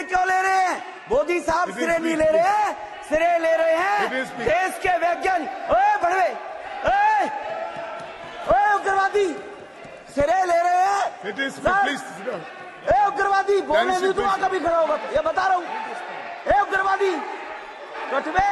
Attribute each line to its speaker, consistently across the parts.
Speaker 1: क्यों ले रहे हैं? मोदी साहब सिरे नहीं ले रहे हैं, सिरे ले रहे हैं देश के वैज्ञानिक। ओए बड़वे, ओए उग्रवादी सिरे ले रहे हैं। ए उग्रवादी बोलने नहीं दूंगा कभी खड़ा होगा, ये बता रहा हूँ। ए उग्रवादी कटवे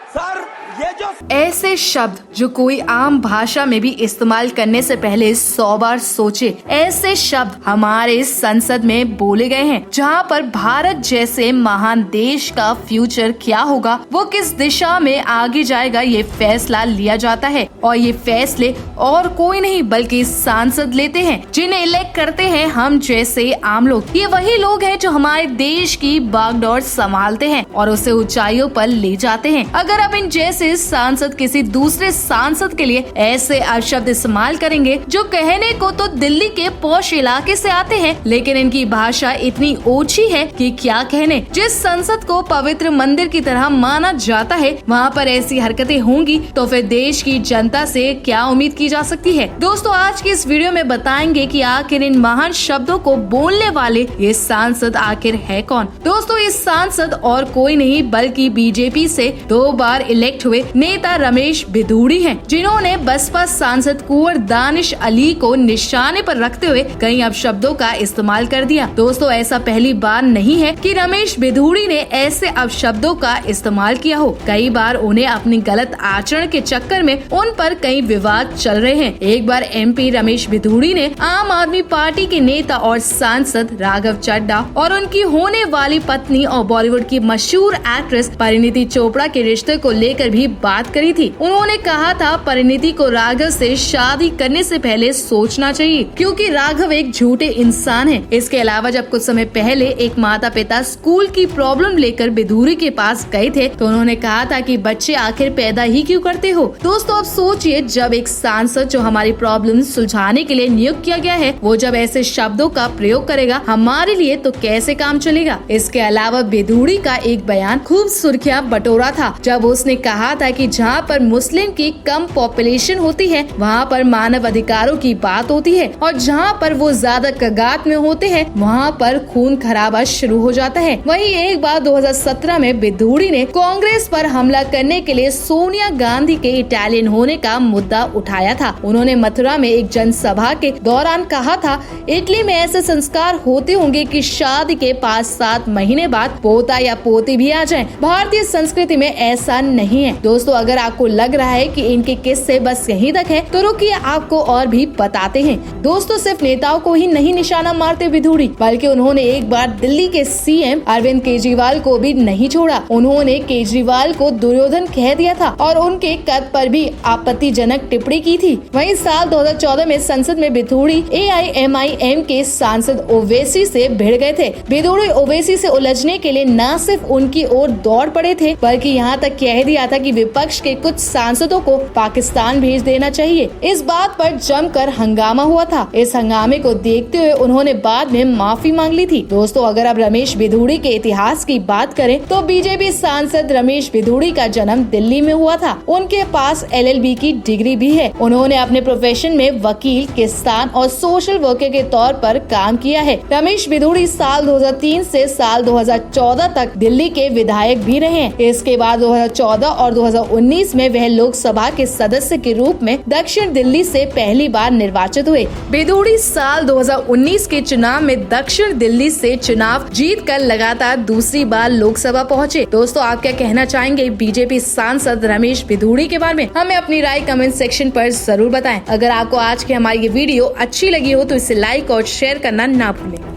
Speaker 1: सर, ये जो
Speaker 2: ऐसे शब्द जो कोई आम भाषा में भी इस्तेमाल करने से पहले 100 बार सोचे, ऐसे शब्द हमारे संसद में बोले गए हैं, जहां पर भारत जैसे महान देश का फ्यूचर क्या होगा, वो किस दिशा में आगे जाएगा, ये फैसला लिया जाता है। और ये फैसले और कोई नहीं बल्कि सांसद लेते हैं, जिन्हें इलेक्ट करते हैं हम जैसे आम लोग। ये वही लोग हैं जो हमारे देश की बागडोर संभालते हैं और उसे ऊंचाइयों पर ले जाते हैं। अगर अब इन जैसे सांसद किसी दूसरे सांसद के लिए ऐसे अपशब्द इस्तेमाल करेंगे जो कहने को तो दिल्ली के पॉश इलाके से आते हैं, लेकिन इनकी भाषा इतनी ओछी है कि क्या कहने। जिस संसद को पवित्र मंदिर की तरह माना जाता है, वहाँ पर ऐसी हरकतें होंगी तो फिर देश की जनता से क्या उम्मीद की जा सकती है। दोस्तों, आज की इस वीडियो में बताएंगे कि आखिर इन महान शब्दों को बोलने वाले ये सांसद आखिर है कौन। दोस्तों, इस सांसद और कोई नहीं बल्कि बीजेपी से 2 बार इलेक्ट हुए नेता रमेश बिधूड़ी हैं, जिन्होंने बसपा सांसद कुंवर दानिश अली को निशाने पर रखते हुए कई अपशब्दों का इस्तेमाल कर दिया। दोस्तों, ऐसा पहली बार नहीं है कि रमेश बिधूड़ी ने ऐसे अपशब्दों का इस्तेमाल किया हो। कई बार उन्हें अपनी गलत आचरण के चक्कर में उन पर कई विवाद चल रहे हैं। एक बार एमपी रमेश बिधूड़ी ने आम आदमी पार्टी के नेता और सांसद राघव चड्ढा और उनकी होने वाली पत्नी और बॉलीवुड की मशहूर एक्ट्रेस परिणीति चोपड़ा के रिश्ते को लेकर भी बात करी थी। उन्होंने कहा था परिणीति को राघव से शादी करने से पहले सोचना चाहिए, क्योंकि राघव एक झूठे इंसान है। इसके अलावा जब कुछ समय पहले एक माता पिता स्कूल की प्रॉब्लम लेकर बिधूड़ी के पास गए थे तो उन्होंने कहा था कि बच्चे आखिर पैदा ही क्यों करते हो। दोस्तों, अब सोचिए, जब एक सांसद जो हमारी प्रॉब्लम सुलझाने के लिए नियुक्त किया गया है, वो जब ऐसे शब्दों का प्रयोग करेगा हमारे लिए, तो कैसे काम चलेगा। इसके अलावा बिधूड़ी का एक बयान खूब सुर्खियां बटोरा था, जब उसने कहा था कि जहाँ पर मुस्लिम की कम पॉपुलेशन होती है वहाँ पर मानव अधिकारों की बात होती है, और जहाँ पर वो ज्यादा कगात में होते हैं वहाँ पर खून खराबा शुरू हो जाता है। वहीं एक बार 2017 में बिधूड़ी ने कांग्रेस पर हमला करने के लिए सोनिया गांधी के इटालियन होने का मुद्दा उठाया था। उन्होंने मथुरा में एक जनसभा के दौरान कहा था, इटली में ऐसे संस्कार होते होंगे कि शादी के 5-7 महीने बाद पोता या पोती भी आ जाए। भारतीय संस्कृति में ऐसा नहीं है। दोस्तों, अगर आपको लग रहा है कि इनके किस्से बस यहीं तक है, तो रुकिए, आपको और भी बताते हैं। दोस्तों, सिर्फ नेताओं को ही नहीं निशाना मारते बिधूड़ी, बल्कि उन्होंने एक बार दिल्ली के सीएम अरविंद केजरीवाल को भी नहीं छोड़ा। उन्होंने केजरीवाल को दुर्योधन कह दिया था और उनके कद पर भी आपत्तिजनक टिप्पणी की थी। वहीं साल 2014 में संसद में बिधूड़ी AIMIM के सांसद ओवैसी से भिड़ गए थे। बिधूड़ी ओवैसी से उलझने के लिए न सिर्फ उनकी ओर दौड़ पड़े थे, बल्कि यहाँ तक कह दिया था कि विपक्ष के कुछ सांसदों को पाकिस्तान भेज देना चाहिए। इस बात पर जमकर हंगामा हुआ था। इस हंगामे को देखते हुए उन्होंने बाद में माफी मांग ली थी। दोस्तों, अगर अब रमेश बिधूड़ी के इतिहास की बात करें तो बीजेपी सांसद रमेश बिधूड़ी का जन्म दिल्ली में हुआ था। उनके पास LLB की डिग्री भी है। उन्होंने अपने प्रोफेशन में वकील, किसान और सोशल वर्कर के तौर पर काम किया है। रमेश बिधूड़ी साल 2003 से साल 2014 तक दिल्ली के विधायक भी रहे हैं। इसके बाद 2014 और 2019 में वह लोकसभा के सदस्य के रूप में दक्षिण दिल्ली से पहली बार निर्वाचित हुए। बिधूड़ी साल 2019 के चुनाव में दक्षिण दिल्ली से चुनाव जीतकर लगातार दूसरी बार लोकसभा पहुंचे। दोस्तों, आप क्या कहना चाहेंगे बीजेपी सांसद रमेश बिधूड़ी के बारे में? हमें अपनी राय कमेंट सेक्शन पर जरूर बताएं। अगर आपको आज की हमारी ये वीडियो अच्छी लगी हो तो इसे लाइक और शेयर करना ना भूलें।